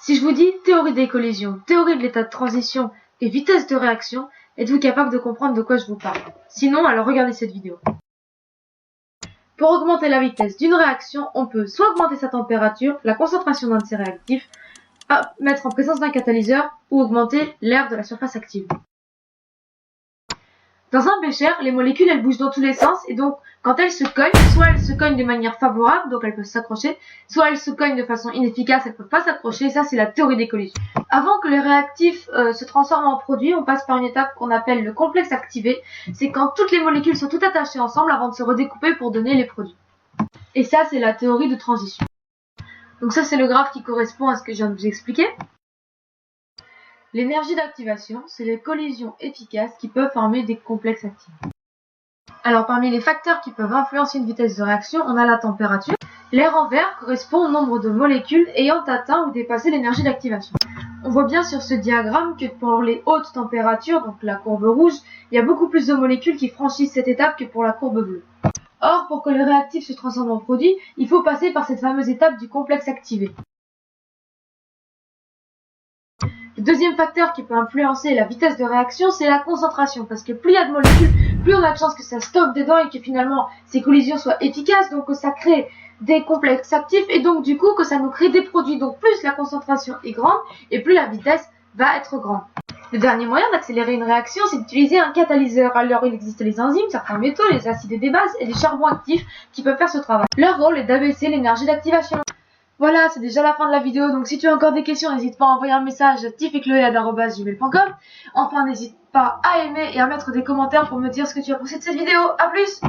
Si je vous dis théorie des collisions, théorie de l'état de transition et vitesse de réaction, êtes-vous capable de comprendre de quoi je vous parle? Sinon, alors regardez cette vidéo. Pour augmenter la vitesse d'une réaction, on peut soit augmenter sa température, la concentration d'un de ses réactifs, mettre en présence d'un catalyseur ou augmenter l'air de la surface active. Dans un bécher, les molécules elles bougent dans tous les sens et donc quand elles se cognent, soit elles se cognent de manière favorable, donc elles peuvent s'accrocher, soit elles se cognent de façon inefficace, elles peuvent pas s'accrocher, et ça c'est la théorie des collisions. Avant que les réactifs se transforment en produits, on passe par une étape qu'on appelle le complexe activé, c'est quand toutes les molécules sont toutes attachées ensemble avant de se redécouper pour donner les produits. Et ça c'est la théorie de transition. Donc ça c'est le graphe qui correspond à ce que je viens de vous expliquer. L'énergie d'activation, c'est les collisions efficaces qui peuvent former des complexes actifs. Alors parmi les facteurs qui peuvent influencer une vitesse de réaction, on a la température. L'air en vert correspond au nombre de molécules ayant atteint ou dépassé l'énergie d'activation. On voit bien sur ce diagramme que pour les hautes températures, donc la courbe rouge, il y a beaucoup plus de molécules qui franchissent cette étape que pour la courbe bleue. Or, pour que le réactif se transforme en produit, il faut passer par cette fameuse étape du complexe activé. Le deuxième facteur qui peut influencer la vitesse de réaction, c'est la concentration, parce que plus il y a de molécules, plus on a de chances que ça stocke dedans et que finalement ces collisions soient efficaces, donc que ça crée des complexes actifs et donc du coup que ça nous crée des produits. Donc plus la concentration est grande et plus la vitesse va être grande. Le dernier moyen d'accélérer une réaction, c'est d'utiliser un catalyseur. Alors il existe les enzymes, certains métaux, les acides et des bases et les charbons actifs qui peuvent faire ce travail. Leur rôle est d'abaisser l'énergie d'activation. Voilà, c'est déjà la fin de la vidéo, donc si tu as encore des questions, n'hésite pas à envoyer un message à tiffetchloé@gmail.com. Enfin, n'hésite pas à aimer et à mettre des commentaires pour me dire ce que tu as pensé de cette vidéo. A plus!